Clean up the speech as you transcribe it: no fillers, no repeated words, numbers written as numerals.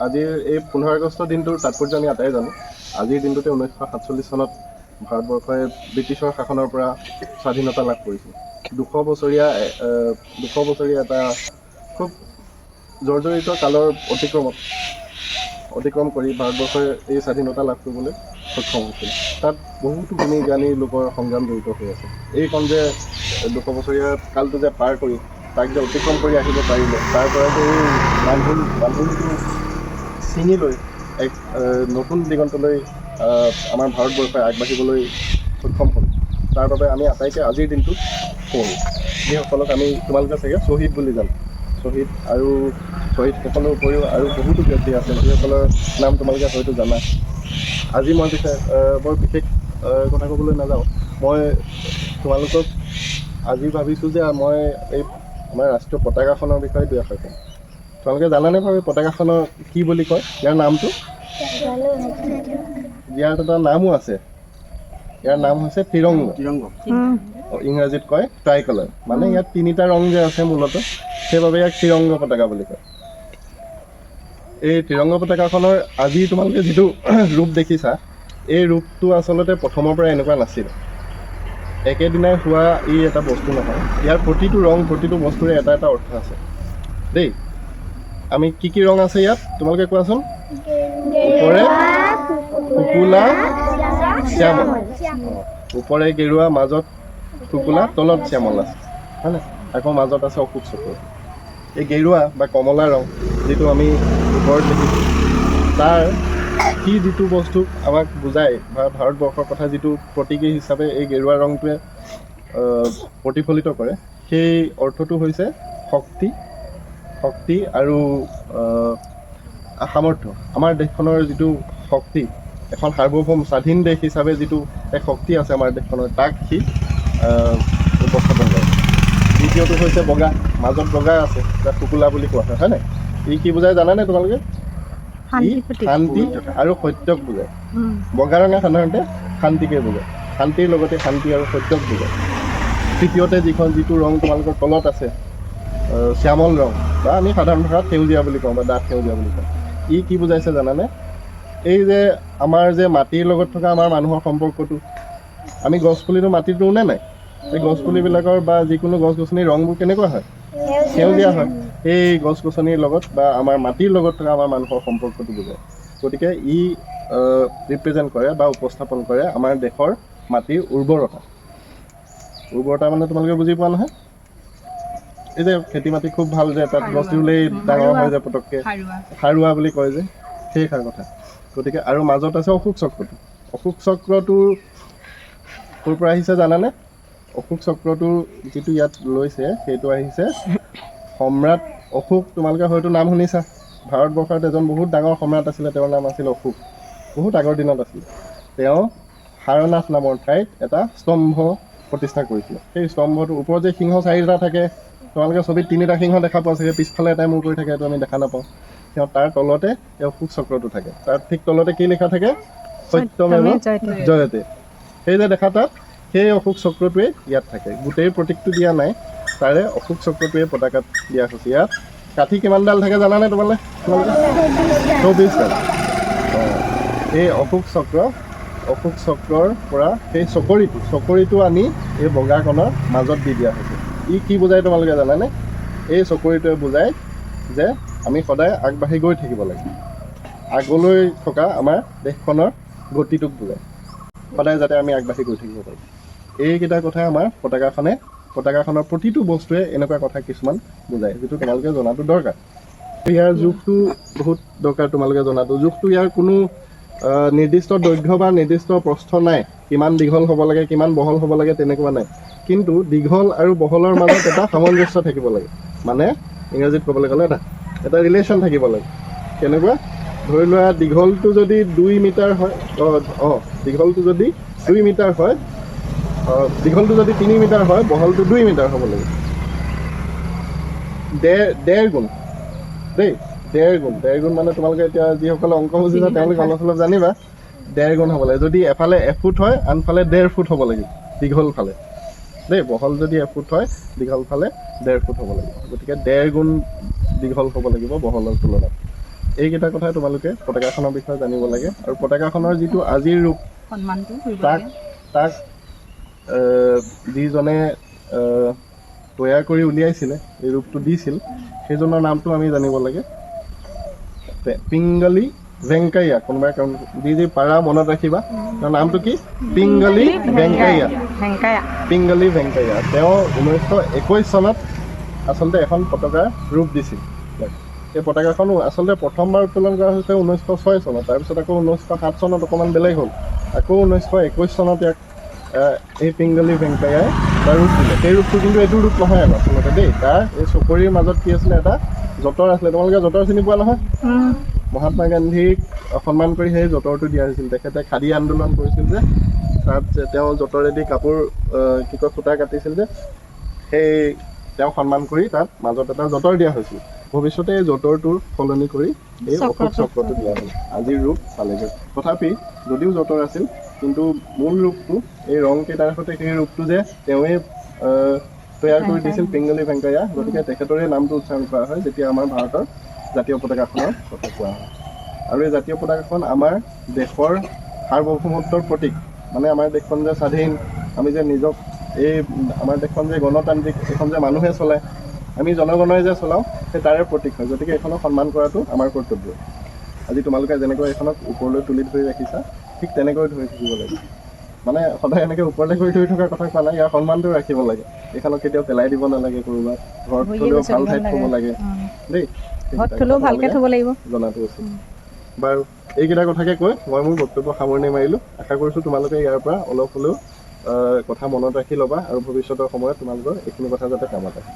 আজিৰ এই 15 আগষ্ট দিনটোৰ তাৎপৰ্য আমি আটাই জানো। আজিৰ দিনটোতে 1947 চনত ভাৰতবৰ্ষই ব্ৰিটিছৰ শাসনৰ পৰা স্বাধীনতা লাভ কৰিছিল। 200 বছৰীয়া এটা খুব জৰ্জৰিত কালৰ অতিক্ৰম কৰি ভাৰতবৰ্ষই এই স্বাধীনতা লাভ কৰিবলৈ সক্ষম হৈছিল। তাত বহুতো গুণী জ্ঞানী লোকৰ সংগ্ৰাম জড়িত হৈ আছে। এইখন যে 200 বছৰীয়া কালটো যে পাৰ কৰি তাক যে অতিক্ৰম কৰি আহিব পাৰিলে, তাৰ পৰা যে এই বান্ধোনটো ছিঙি লৈ এক নতুন দিগন্তলৈ আমাৰ ভাৰতবৰ্ষই আগবাঢ়িবলৈ সক্ষম হ'ল। তাৰ বাবে আমি আটাইকে আজিৰ দিনটোত কওঁ, যিসকলক তোমালোকে চাগে শ্বহীদ বুলি জানো। শ্বহীদ শ্বহীদসকলৰ উপৰিও আৰু বহুতো ব্যক্তি আছে, যিসকলৰ নাম তোমালোকে হয়তো জানা। আজি মই বৰ বিশেষ কথা ক'বলৈ নাযাওঁ। মই তোমালোকক আজি ভাবিছোঁ যে মই এই আমাৰ ৰাষ্ট্ৰীয় পতাকাখনৰ বিষয়ে দুই এষাৰ ক'ম। তোমালোকে জানানে বাৰু পতাকাখনৰ কি বুলি কয়? ইয়াৰ নামটো? ইয়াৰ এটা নামো আছে। ইয়াৰ নাম হৈছে ত্ৰিৰংগ। ইংৰাজীত কয় ট্ৰাইকলাৰ। মানে ইয়াত 3টা ৰং যে আছে মূলতঃ, সেইবাবে ইয়াক ত্ৰিৰংগ পতাকা বুলি কয়। এই ত্ৰিৰংগ পতাকাখনৰ আজি তোমালোকে যিটো ৰূপ দেখিছা, এই ৰূপটো আচলতে প্ৰথমৰ পৰা এনেকুৱা নাছিল। একেদিনাই হোৱা এটা বস্তু নহয়। ইয়াৰ প্ৰতিটো ৰং, প্ৰতিটো বস্তুৰে এটা এটা অৰ্থ আছে দেই। আমি কি ৰং আছে ইয়াত তোমালোকে কোৱাচোন? ওপৰে শুকুলা, শ্যামল। ওপৰে গেৰুৱা, মাজত শুকুলা, তলত শ্যামল আছে, হয়নে? আকৌ মাজত আছে অশোক চক্ৰ। এই গেৰুৱা বা কমলা ৰং যিটো আমি ওপৰত দেখিছোঁ, তাৰ সি যিটো বস্তুক আমাক বুজায় বা ভাৰতবৰ্ষৰ কথা যিটো প্ৰতীকী হিচাপে এই গেৰুৱা ৰংটোৱে প্ৰতিফলিত কৰে, সেই অৰ্থটো হৈছে শক্তি আৰু সামৰ্থ্য। আমাৰ দেশখনৰ যিটো শক্তি, এখন সাৰ্বভৌম স্বাধীন দেশ হিচাপে যিটো এক শক্তি আছে আমাৰ দেশখনৰ, তাক সি উপস্থাপন কৰে। দ্বিতীয়টো হৈছে বগা, মাজত বগা আছে, যাক শুকুলা বুলি কোৱা হয়, হয়নে? ই কি বুজায় জানানে তোমালোকে? শান্তি আৰু সত্যক বুজায়। বগা ৰঙে সাধাৰণতে শান্তিকে বুজায়, শান্তিৰ লগতে শান্তি আৰু সত্যক বুজায়। তৃতীয়তে যিটো ৰং তোমালোকৰ তলত আছে, শ্যামল ৰং, বা আমি সাধাৰণ ভাষাত সেউজীয়া বুলি কওঁ বা ডাঠ সেউজীয়া বুলি কওঁ। ই কি বুজাইছে জানানে? এই যে আমাৰ যে মাটিৰ লগত থকা আমাৰ মানুহৰ সম্পৰ্কটো, আমি গছপুলিটো মাটিত ৰুওঁ নে নাই? এই গছপুলিবিলাকৰ বা যিকোনো গছ গছনিৰ ৰংবোৰ কেনেকুৱা হয়? সেউজীয়া হয়। এই গছ গছনিৰ লগত বা আমাৰ মাটিৰ লগত থকা আমাৰ মানুহৰ সম্পৰ্কটো বুজায়। গতিকে ই ৰিপ্ৰেজেণ্ট কৰে বা উপস্থাপন কৰে আমাৰ দেশৰ মাটিৰ উৰ্বৰতা মানে তোমালোকে বুজি পোৱা নহয়? এই যে খেতি মাটি খুব ভাল যে, তাত গছ ৰুলেই ডাঙৰ হয় যে পটককৈ, সাৰুৱা বুলি কয় যে, সেইষাৰ কথা। গতিকে আৰু মাজত আছে অশোক চক্ৰটো। অশোক চক্ৰটোৰ ক'ৰ পৰা আহিছে জানানে? অশোক চক্ৰটো যিটো ইয়াত লৈছে, সেইটো আহিছে সম্ৰাট অশোক। তোমালোকে হয়তো নাম শুনিছা। ভাৰতবৰ্ষত এজন বহুত ডাঙৰ সম্ৰাট আছিলে, তেওঁৰ নাম আছিল অশোক। বহুত আগৰ দিনত আছিলে। তেওঁ সাৰনাথ নামৰ ঠাইত এটা স্তম্ভ প্ৰতিষ্ঠা কৰিছিলে। সেই স্তম্ভটোৰ ওপৰত যে সিংহ 4টা থাকে, তোমালোকে ছবিত 3টা সিংহ দেখা পোৱা চাগে, পিছফালে এটাই মূৰ কৰি থাকে, এইটো আমি দেখা নাপাওঁ। তাৰ তলতে এই অশোক চক্ৰটো থাকে। তাৰ ঠিক তলতে কি লিখা থাকে? সত্যমেৱ জয়তে। সেই যে দেখা তাত, সেই অশোক চক্ৰটোৱে ইয়াত থাকে। গোটেই প্ৰতীকটো দিয়া নাই, তাৰে অশোক চক্ৰটোৱে পতাকাত দিয়া হৈছে। ইয়াত কাঠি কিমানডাল থাকে জানানে তোমালোকে? 24ডাল। এই অশোক চক্ৰৰ পৰা সেই চকৰিটো আনি এই বগাকণৰ মাজত দি দিয়া হৈছে। ই কি বুজায় তোমালোকে জানানে? এই চকৰিটোৱে বুজায় যে আমি সদায় আগবাঢ়ি গৈ থাকিব লাগে। আগলৈ থকা আমাৰ দেশখনৰ গতিটোক বুজায়, সদায় যাতে আমি আগবাঢ়ি গৈ থাকিব পাৰোঁ। এইকেইটা কথাই আমাৰ পতাকাখনৰ প্ৰতিটো বস্তুৱে এনেকুৱা কথা কিছুমান বুজায়, যিটো তোমালোকে জনাটো দৰকাৰ। ইয়াৰ জোখটো বহুত দৰকাৰ, তোমালোকে জনাটো। জোখটো ইয়াৰ কোনো নিৰ্দিষ্ট দৈৰ্ঘ্য বা নিৰ্দিষ্ট প্ৰস্থ নাই, কিমান দীঘল হ'ব লাগে, কিমান বহল হ'ব লাগে, তেনেকুৱা নাই। কিন্তু দীঘল আৰু বহলৰ মাজত এটা সামঞ্জস্য থাকিব লাগে। মানে ইংৰাজীত ক'বলৈ গ'লে এটা ৰিলেশ্যন থাকিব লাগে। কেনেকুৱা? ধৰি লোৱা দীঘলটো যদি 2 মিটাৰ হয়, দীঘলটো যদি 2 মিটাৰ হয়, দীঘলটো যদি 3 মিটাৰ হয়, বহলটো 2 মিটাৰ হ'ব লাগে। ডেৰ গুণ দেই, ডেৰ গুণ মানে তোমালোকে এতিয়া যিসকলে অংক বুজিছা তেওঁলোকে অলপ অলপ জানিবা। 1.5 গুণ হ'ব লাগে। যদি এফালে 1 ফুট হয়, আনফালে 1.5 ফুট হ'ব লাগিব দীঘল ফালে দেই। বহল যদি 1 ফুট হয়, দীঘল ফালে 1.5 ফুট হ'ব লাগিব। গতিকে 1.5 গুণ দীঘল হ'ব লাগিব বহলৰ তুলনাত। এইকেইটা কথাই তোমালোকে পতাকাখনৰ বিষয়ে জানিব লাগে আৰু পতাকাখনৰ যিটো আজিৰ ৰূপ সন্মানটো কৰিব তাক লাগে। তাক যিজনে তৈয়াৰ কৰি উলিয়াইছিলে এই ৰূপটো দিছিল সেইজনৰ নামটো আমি জানিব লাগে পিংগলি ভেংকাইয়া কোনোবাই যি পাৰা মনত ৰাখিবা তেওঁৰ নামটো কি পিংগলি ভেংকাইয়া পিংগলি ভেংকাইয়া তেওঁ 1921 চনত আচলতে এখন পতাকাৰ ৰূপ দিছিল এই পতাকাখন আচলতে প্ৰথমবাৰ উত্তোলন কৰা হৈছে 1906 চনত তাৰপিছত আকৌ 1907 চনত অকণমান বেলেগ হ'ল আকৌ 1921 চনত ইয়াক এই পিংগলি ভেংকাইয়াই তাৰ ৰূপ দিলে সেই ৰূপটো কিন্তু এইটো ৰূপ নহয় আৰু আচলতে দেই তাৰ এই চকৰিৰ মাজত কি আছিলে এটা যঁতৰ আছিলে তোমালোকে যঁতৰ চিনি পোৱা নহয় মহাত্মা গান্ধীক সন্মান কৰি সেই যঁতৰটো দিয়া হৈছিল তেখেতে খাদী আন্দোলন কৰিছিল যে তাত তেওঁ যঁতৰেদি কাপোৰ কি কয় সূতা কাটিছিল যে সেই তেওঁক সন্মান কৰি তাত মাজত এটা যঁতৰ দিয়া হৈছিল ভৱিষ্যতে এই যঁতৰটোৰ সলনি কৰি এই অশোক চক্ৰটো দিয়া হ'ল আজিৰ ৰূপ পালেগৈ তথাপি যদিও যঁতৰ আছিল কিন্তু মূল ৰূপটো এই ৰংকেইটাৰ সৈতে সেই ৰূপটো যে তেওঁৱে তৈয়াৰ কৰি দিছিল পিংগলি ভেংকাইয়া গতিকে তেখেতৰে নামটো উচ্চাৰণ কৰা হয় যেতিয়া আমাৰ ভাৰতৰ জাতীয় পতাকাখনৰ কথা কোৱা হয় আৰু এই জাতীয় পতাকাখন আমাৰ দেশৰ সাৰ্বভৌমত্বৰ প্ৰতীক মানে আমাৰ দেশখন যে স্বাধীন আমি যে নিজক এই আমাৰ দেশখন যে গণতান্ত্ৰিক এখন যে মানুহে চলায় আমি জনগণই যে চলাওঁ সেই তাৰে প্ৰতীক হয় গতিকে এইখনক সন্মান কৰাটো আমাৰ কৰ্তব্য আজি তোমালোকে যেনেকৈ এইখনক ওপৰলৈ তুলি ধৰি ৰাখিছা ঠিক তেনেকৈ ধৰি থাকিব লাগে মানে সদায় এনেকৈ ওপৰলৈ কৰি ধৰি থকাৰ কথা কোৱা নাই ইয়াৰ সন্মানটো ৰাখিব লাগে এইখনক কেতিয়াও পেলাই দিব নালাগে ক'ৰবাত ঘৰত থ'লেও ভাল ঠাইত থ'ব লাগে দেই ভালকৈ থ'ব লাগিব জনাটো উচিত বাৰু এইকেইটা কথাকে কৈ মই মোৰ বক্তব্য সামৰণি মাৰিলোঁ আশা কৰিছোঁ তোমালোকে ইয়াৰ পৰা অলপ হ'লেও কথা মনত ৰাখি ল'বা আৰু ভৱিষ্যতৰ সময়ত তোমালোকৰ এইখিনি কথা যাতে কামত আহে